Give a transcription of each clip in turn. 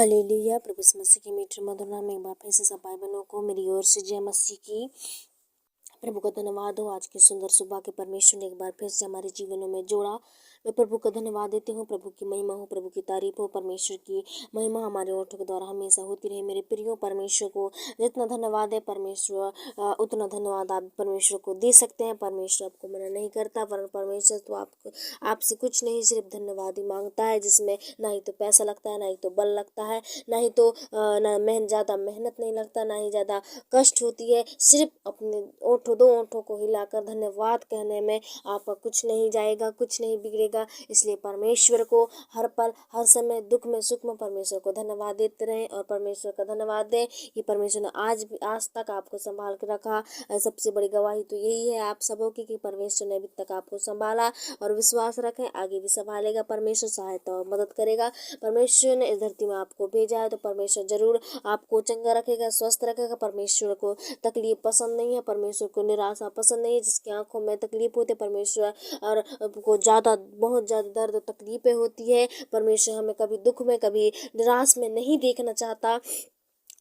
Hallelujah. प्रभु यीशु मसीह की मीठे मधुर नाम में एक बार फिर से सब भाई बहनों को मेरी ओर से जय मसीह की। प्रभु का धन्यवाद हो, आज की सुंदर सुबह के परमेश्वर ने एक बार फिर से हमारे जीवनों में जोड़ा। मैं प्रभु का धन्यवाद देती हूँ। प्रभु की महिमा हो, प्रभु की तारीफ हो। परमेश्वर की महिमा हमारे ओठों के द्वारा हमेशा होती रहे। मेरे प्रियो, परमेश्वर को जितना धन्यवाद है परमेश्वर उतना धन्यवाद आप परमेश्वर को दे सकते हैं। परमेश्वर आपको मना नहीं करता, वरन परमेश्वर तो आपसे कुछ नहीं, सिर्फ धन्यवाद ही मांगता है, जिसमें ना ही तो पैसा लगता है, ना ही तो बल लगता है, ना ही तो ज़्यादा मेहनत नहीं लगता, ना ही ज़्यादा कष्ट होती है। सिर्फ अपने दो ओठों को हिलाकर धन्यवाद कहने में आपका कुछ नहीं जाएगा, कुछ नहीं बिगड़ेगा। इसलिए परमेश्वर को हर पल हर समय दुख में सुख में परमेश्वर को धन्यवाद देते रहें और परमेश्वर का धन्यवाद दें कि परमेश्वर ने आज तक आपको संभाल के रखा। सबसे बड़ी गवाही तो यही है आप सबों की कि परमेश्वर ने अभी तक आपको संभाला, और विश्वास रखें आगे भी संभालेगा। परमेश्वर सहायता और मदद करेगा। परमेश्वर ने इस धरती में आपको भेजा है तो परमेश्वर जरूर आपको चंगा रखेगा, स्वस्थ रखेगा। परमेश्वर को तकलीफ पसंद नहीं है, परमेश्वर को निराशा पसंद नहीं है। जिसकी आंखों में तकलीफ होती है परमेश्वर और को बहुत ज़्यादा दर्द और तकलीफें होती है, परमेश्वर हमें कभी दुख में कभी निराश में नहीं देखना चाहता।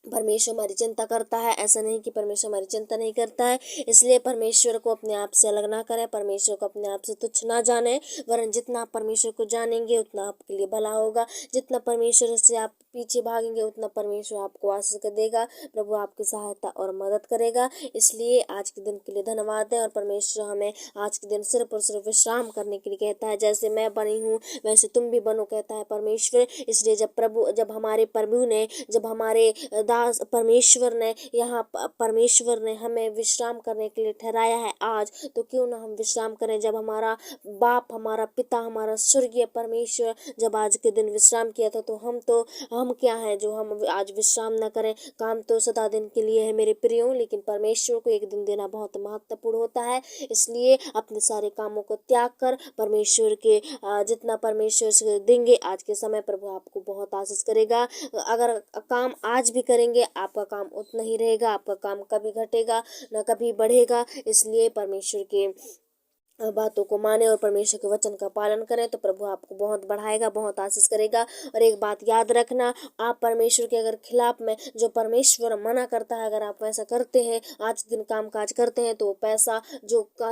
परमेश्वर हमारी चिंता करता है, ऐसा नहीं कि परमेश्वर हमारी चिंता नहीं करता है। इसलिए परमेश्वर को अपने आप से अलग ना करें, परमेश्वर को अपने आप से तुच्छ ना जाने, वरन जितना आप परमेश्वर को जानेंगे उतना आपके लिए भला होगा। जितना परमेश्वर से आप पीछे भागेंगे उतना परमेश्वर आपको आशीष देगा। प्रभु आपकी सहायता और मदद करेगा। इसलिए आज के दिन के लिए धन्यवाद है, और परमेश्वर हमें आज के दिन सिर्फ और सिर्फ विश्राम करने के लिए कहता है। जैसे मैं बनी हूँ वैसे तुम भी बनो, कहता है परमेश्वर। इसलिए जब हमारे दास परमेश्वर ने हमें विश्राम करने के लिए ठहराया है आज, तो क्यों ना हम विश्राम करें। जब हमारा बाप, हमारा पिता, हमारा स्वर्गीय परमेश्वर जब आज के दिन विश्राम किया था, तो हम क्या हैं जो हम आज विश्राम ना करें। काम तो सदा दिन के लिए है मेरे प्रियो, लेकिन परमेश्वर को एक दिन देना बहुत महत्वपूर्ण होता है। इसलिए अपने सारे कामों को त्याग कर परमेश्वर के जितना परमेश्वर से देंगे आज के समय, प्रभु आपको बहुत आशीष करेगा। अगर काम आज भी करेंगे आपका काम उतना ही रहेगा, आपका काम कभी घटेगा ना कभी बढ़ेगा। इसलिए परमेश्वर के बातों को माने और परमेश्वर के वचन का पालन करें तो प्रभु आपको बहुत बढ़ाएगा, बहुत आशीष करेगा। और एक बात याद रखना, आप परमेश्वर के अगर खिलाफ में जो परमेश्वर मना करता है, अगर आप वैसा करते हैं, आज दिन काम काज करते हैं, तो वो पैसा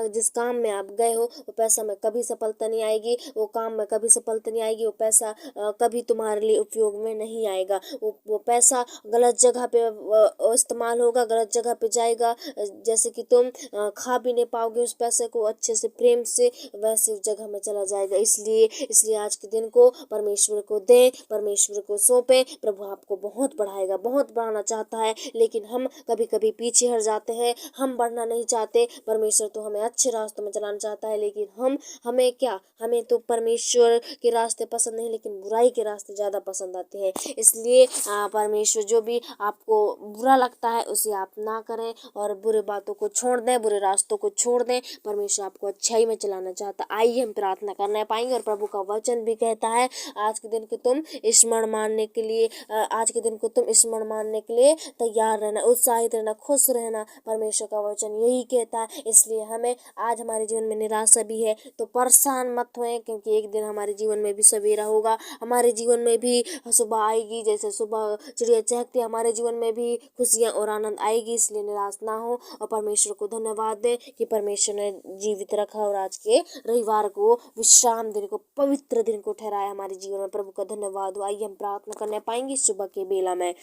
जिस काम में आप गए हो वो पैसा में कभी सफलता नहीं आएगी, वो काम में कभी सफलता नहीं आएगी, वो पैसा कभी तुम्हारे लिए उपयोग में नहीं आएगा। वो पैसा गलत जगह पे इस्तेमाल होगा, गलत जगह पे जाएगा। जैसे कि तुम खा भी नहीं पाओगे उस पैसे को अच्छे से प्रेम से, वैसे उस जगह में चला जाएगा। इसलिए आज के दिन को परमेश्वर को दें, परमेश्वर को सौंपें। प्रभु आपको बहुत बढ़ाएगा, बहुत बढ़ाना चाहता है, लेकिन हम कभी कभी पीछे हट जाते हैं, हम बढ़ना नहीं चाहते। परमेश्वर तो हमें अच्छे रास्तों में चलाना चाहता है, लेकिन हमें तो परमेश्वर के रास्ते पसंद नहीं, लेकिन बुराई के रास्ते ज़्यादा पसंद आते हैं। इसलिए परमेश्वर जो भी आपको बुरा लगता है उसे आप ना करें और बुरे बातों को छोड़ दें, बुरे रास्तों को छोड़ दें। परमेश्वर आपको अच्छाई में चलाना चाहता। आइए हम प्रार्थना करना पाएंगे। और प्रभु का वचन भी कहता है आज के दिन को तुम स्मरण मानने के लिए तैयार रहना, उत्साहित रहना, खुश रहना। परमेश्वर का वचन यही कहता है। इसलिए हमें आज हमारे जीवन में निराशा भी है तो परेशान मत होएं, क्योंकि एक दिन हमारे जीवन में भी सवेरा होगा, हमारे जीवन में भी सुबह आएगी। जैसे सुबह चिड़िया चहकती, हमारे जीवन में भी खुशियाँ और आनंद आएगी। इसलिए निराश ना हो और परमेश्वर को धन्यवाद दें कि परमेश्वर ने जीवित रखा और आज के रविवार को विश्राम दिन को पवित्र दिन को ठहराया हमारे जीवन में। प्रभु का धन्यवाद हो। आइए हम प्रार्थना करने पाएंगे सुबह के बेला में।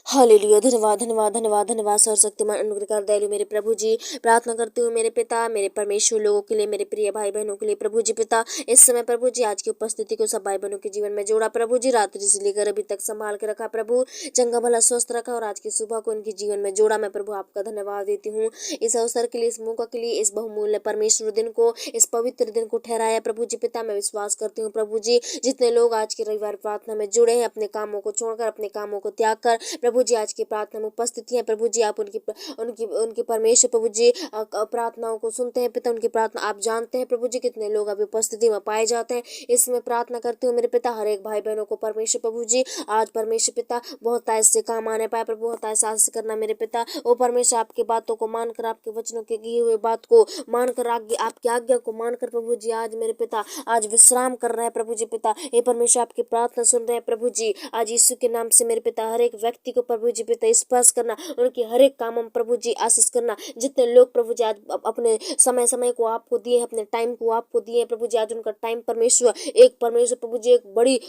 हालेलुया। धन्यवाद धन्यवाद धन्यवाद धन्यवाद सर्वशक्तिमान अनुग्रहकार दयालु मेरे प्रभु जी, प्रार्थना करती हूँ मेरे पिता, मेरे परमेश्वर लोगों के लिए, मेरे प्रिय भाई बहनों के लिए। प्रभु जी पिता, इस समय प्रभु जी आज की उपस्थिति को सब भाई बहनों के जीवन में जोड़ा। प्रभु जी रात्रि से लेकर अभी तक संभाल के रखा, प्रभु चंगा भला स्वस्थ रखा और आज की सुबह को उनके जीवन में जोड़ा। मैं प्रभु आपका धन्यवाद देती हूँ इस अवसर के लिए, इस मौका के लिए, इस बहुमूल्य परमेश्वर दिन को, इस पवित्र दिन को ठहराया। प्रभु जी पिता, मैं विश्वास करती हूँ प्रभु जी जितने लोग आज के रविवार प्रार्थना में जुड़े हैं, अपने कामों को छोड़कर, अपने कामों को त्याग कर प्रभु जी आज की प्रार्थना में उपस्थिति है प्रभु जी, आप उनकी उनकी उनकी परमेश्वर प्रभु जी प्रार्थनाओं को सुनते हैं पिता। उनकी प्रार्थना आप जानते हैं प्रभु जी, कितने लोग अभी उपस्थिति में पाए जाते हैं। इसमें प्रार्थना करती हूँ मेरे पिता, हर एक भाई बहनों को परमेश्वर प्रभु जी आज परमेश्वर पिता बहुत ऐसे काम आने पाए प्रभु, बहुत ऐसा करना मेरे पिता। ओ परमेश्वर आपकी बातों को मानकर, आपके वचनों के किए हुए बात को मानकर, आपकी आज्ञा को मानकर प्रभु जी आज मेरे पिता आज विश्राम कर रहे हैं प्रभु जी पिता। हे परमेश्वर आपकी प्रार्थना सुन रहे हैं प्रभु जी। आज यीशु के नाम से मेरे पिता हर एक व्यक्ति को प्रभु जी पिता स्पर्श करना, उनके हर एक कामों में प्रभु जी आशीष करना। जितने लोग प्रभु जी आज अपने समय को आपको दिए, अपने टाइम को आपको दिए प्रभु जी, आज उनका टाइम परमेश्वर एक परमेश्वर प्रभु जी एक बड़ी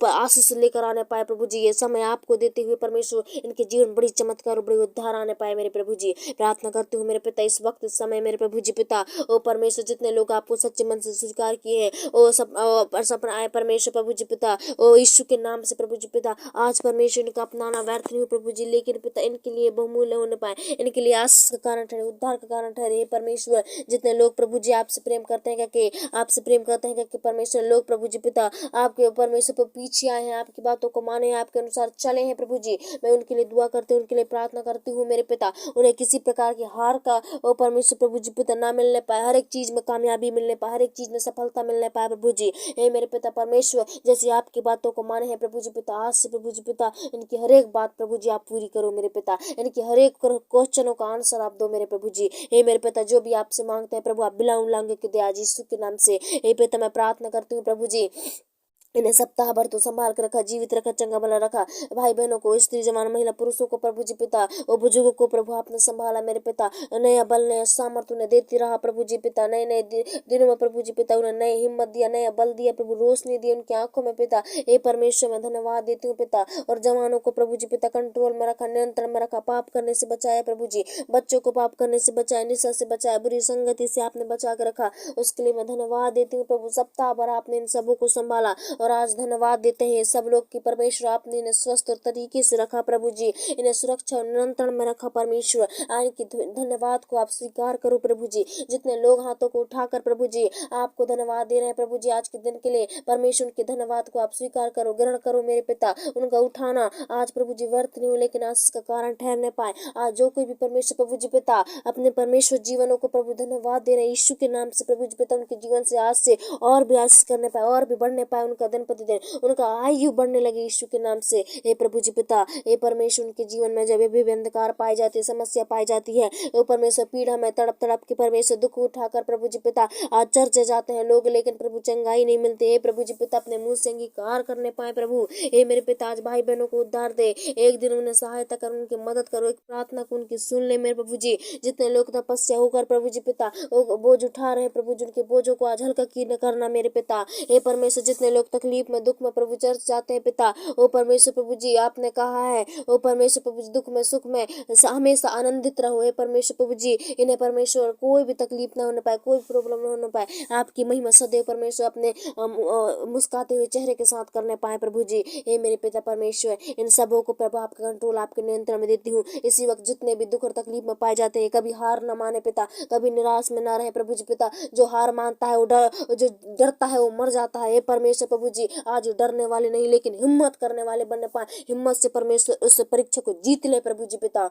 आशीष लेकर आने पाए प्रभु जी। ये समय आपको देते हुए परमेश्वर इनके जीवन बड़ी चमत्कार और बड़ी उद्धार आने पाए मेरे प्रभु जी। प्रार्थना करती हूँ मेरे पिता इस वक्त इस समय मेरे प्रभु जी पिता। ओ परमेश्वर जितने लोग आपको सच्चे मन से स्वीकार किए हैं, ओ सपना आए परमेश्वर प्रभु जी पिता, ओ यीशु के नाम से प्रभु जी पिता आज परमेश्वर इनका अपनाना व्यर्थ नहीं हो प्रभु जी, लेकिन पिता इनके लिए बहुमूल्य होने पाए, इनके लिए आशीष का कारण ठहरे, उद्धार का कारण ठहरे। परमेश्वर जितने लोग प्रभु जी आपसे प्रेम करते हैं कि आपसे प्रेम करते हैं कि परमेश्वर लोग प्रभु जी पिता आपके परमेश्वर पर पीछे आए हैं, आपकी बातों को माने हैं, आपके अनुसार चले हैं प्रभु जी। मैं उनके लिए दुआ करती हूँ, उनके लिए प्रार्थना करती हूँ मेरे पिता। उन्हें किसी प्रकार की हार का ओ परमेश्वर प्रभु जी पिता ना मिलने पाए, हर एक चीज में कामयाबी मिलने पाए, हर एक चीज में सफलता मिलने पाए प्रभु जी। हे मेरे पिता परमेश्वर जैसे आपकी बातों को माने हैं प्रभु जी पिता, आज से प्रभु जी पिता इनकी हर एक बात प्रभु जी आप पूरी करो मेरे पिता, इनकी हर एक क्वेश्चनों का आंसर आप दो मेरे प्रभु जी। हे मेरे पिता जो भी आपसे मांगते हैं प्रभु आप बिना उल्लंघन के दे आज यीशु के नाम से। हे पिता मैं प्रार्थना करती हूँ प्रभु जी, इन्हें सप्ताह भर तो संभाल कर रखा, जीवित रखा, चंगा भला रखा। भाई बहनों को, स्त्री जवान महिला पुरुषों को प्रभु जी पिता, और बुजुर्गों को प्रभु आपने संभाला मेरे पिता। नया बल नया सामर्थ्य उन्हें देती रहा प्रभु जी पिता। नए नए दिनों में प्रभु जी पिता उन्हें नई हिम्मत दिया, नया बल दिया प्रभु, रोशनी दी उनकी आंखों में पिता। हे परमेश्वर मैं धन्यवाद देती हूँ पिता। और जवानों को प्रभु जी पिता कंट्रोल में रखा, नियंत्रण में रखा, पाप करने से बचाया प्रभु जी, बच्चों को पाप करने से बचाया, निशा से बचाया, बुरी संगति से आपने बचा कर रखा, उसके लिए मैं धन्यवाद देती हूँ प्रभु। सप्ताह भर आपने इन सबों को संभाला और आज धन्यवाद देते हैं सब लोग की परमेश्वर आपने इन्हें स्वस्थ और तरीके से रखा प्रभु जी, इन्हें सुरक्षा और नियंत्रण में रखा परमेश्वर। आज की धन्यवाद को आप स्वीकार करो प्रभु जी। जितने लोग हाथों को उठाकर प्रभु जी आपको धन्यवाद दे रहे हैं प्रभु जी आज के दिन के लिए, परमेश्वर के धन्यवाद को आप स्वीकार करो, ग्रहण करो मेरे पिता। उनका उठाना आज प्रभु जी व्यर्थ नहीं हो लेकिन आशीष का कारण ठहरने पाए। आज जो कोई भी परमेश्वर प्रभु जी पिता अपने परमेश्वर जीवनों को प्रभु धन्यवाद दे रहे हैं यीशु के नाम से प्रभु जी पिता, उनके जीवन से आज से और भी आशीष करने पाए और भी बढ़ने पाए, उनका दिन प्रतिदिन उनका आयु बढ़ने लगे यीशु के नाम से। हे प्रभु जी पिता, हे परमेश्वर उनके जीवन में जब भी अंधकार पाई जाती है, समस्या पाई जाती है, वो परमेश्वर पीड़ा में तड़प तड़प के परमेश्वर दुख उठाकर प्रभु जी पिता आज चर्चे जाते हैं लोग, लेकिन प्रभु चंगाई नहीं मिलती। हे प्रभु जी पिता अपने मुंह से अंगीकार करने पाए प्रभु। हे मेरे पिता आज भाई बहनों को उद्धार दे, एक दिन उन्हें सहायता कर, उनकी मदद करो, एक प्रार्थना को उनकी सुन ले मेरे प्रभु जी। जितने लोग तपस्या होकर प्रभु जी पिता बोझ उठा रहे हैं प्रभु जी, उनके बोझों को आज हल्का करना मेरे पिता। हे परमेश्वर जितने लोग तकलीफ में दुख में प्रभु चर्च जाते हैं पिता, ओ परमेश्वर प्रभु जी आपने कहा है ओ परमेश्वर प्रभु जी दुख में सुख में हमेशा आनंदित रहो। हे परमेश्वर प्रभु जी इन्हें परमेश्वर कोई भी तकलीफ ना होने पाए, कोई प्रॉब्लम ना होने पाए, आपकी महिमा सदैव परमेश्वर अपने मुस्कुराते हुए चेहरे के साथ करने पाए प्रभु जी। हे मेरे पिता परमेश्वर इन सबों को प्रभु आपके कंट्रोल आपके नियंत्रण में देती हूँ। इसी वक्त जितने भी दुख और तकलीफ में पाए जाते हैं, कभी हार न माने पिता, कभी निराश में ना रहे प्रभु जी पिता। जो हार मानता है वो जो डरता है वो मर जाता है। हे परमेश्वर प्रभु जी आज डरने वाले नहीं लेकिन हिम्मत करने वाले बनने पाए, हिम्मत से परमेश्वर उस परीक्षा को जीत ले प्रभु जी पिता।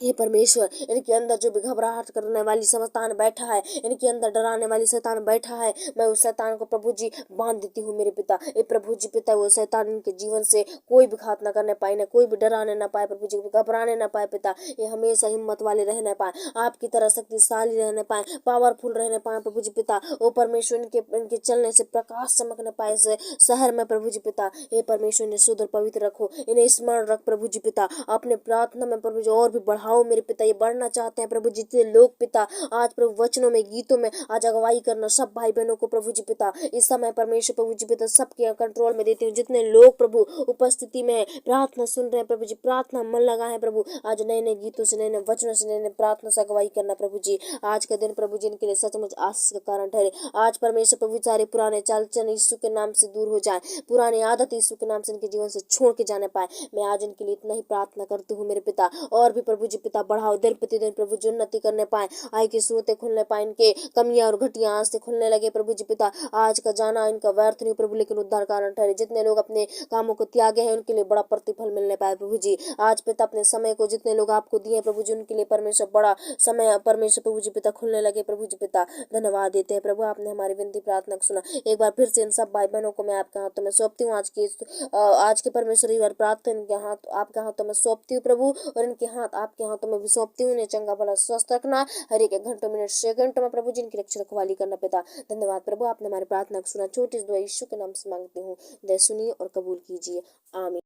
हे परमेश्वर इनके अंदर जो भी घबराहट करने वाली शैतान बैठा है, इनके अंदर डराने वाली शैतान बैठा है, मैं उस शैतान को प्रभु जी बांध देती हूँ मेरे पिता। ये प्रभु जी पिता वो शैतान इनके जीवन से कोई भी घात ना करने पाए, ना कोई भी डराने ना पाए प्रभु जी, घबराने ना पाए पिता। ये हमेशा हिम्मत वाले रहने पाए, आपकी तरह शक्तिशाली रहने पाए, पावरफुल रहने पाए प्रभु जी पिता। ओ परमेश्वर इनके चलने से प्रकाश चमकने पाए शहर में प्रभु जी पिता। हे परमेश्वर इन्हें शुद्ध और पवित्र रखो, इन्हें स्मरण रख प्रभु जी पिता। अपने प्रार्थना में प्रभु जी और भी बढ़ाओ मेरे पिता। ये बढ़ना चाहते हैं प्रभु जितने लोग पिता आज प्रभु वचनों में गीतों में आज अगुवाई करना सब भाई बहनों को प्रभु जी पिता इस समय परमेश्वर प्रभु जी पिता सबके कंट्रोल में देती हूँ। जितने लोग प्रभु उपस्थिति में प्रार्थना सुन रहे हैं प्रभु जी, प्रार्थना मन लगा है प्रभु, आज नए नए गीतों से नए नए वचनों से नए नए प्रार्थना से अगुवाई करना प्रभु जी। आज का दिन प्रभु जी इनके लिए सचमुच आशीष का कारण ठहरे। आज परमेश्वर प्रभु सारे पुराने चाल चलन यीशु के नाम से दूर हो जाए, पुरानी आदत यीशु के नाम से इनके जीवन से छोड़ के जाने पाए। मैं आज इनके लिए इतना ही प्रार्थना करती हूँ मेरे पिता। और भी प्रभु जी जी पिता बढ़ाओ, दिन प्रतिदिन प्रभु जी उन्नति करने पाए, आय की स्रोतें खुलने पाए, इनके कमियां और घटिया आज से खुलने लगे प्रभु जी पिता। आज का जाना इनका व्यर्थ नहीं प्रभु, लेकिन उद्धार कारण ठहरे। जितने लोग अपने कामों को त्यागे हैं उनके लिए बड़ा प्रतिफल मिलने पाए प्रभु जी। आज पिता अपने समय को जितने लोग आपको दिए प्रभु जी, उनके लिए परमेश्वर बड़ा समय परमेश्वर प्रभु जी पिता खुलने लगे प्रभु जी पिता। धन्यवाद देते हैं प्रभु, आपने हमारी विनती प्रार्थना को सुना। एक बार फिर से इन सब भाई बहनों को मैं आपके हाथों में सौंपती हूँ। आज के परमेश्वर बार प्रार्थना इनके हाथ आपके हाथों में सौंपती हूँ प्रभु, और इनके हाथ आपके हाथों में भी सौंपती हूँ। इन्हें चंगा भला स्वस्थ रखना, हर एक घंटों मिनट सेकंड में प्रभु जी इनकी रक्षा रखवाली करना पिता। धन्यवाद प्रभु, आपने हमारी प्रार्थना को सुना। छोटी सी दुआ यीशु के नाम से मांगती हूँ, दया सुनिए और कबूल कीजिए, आमीन।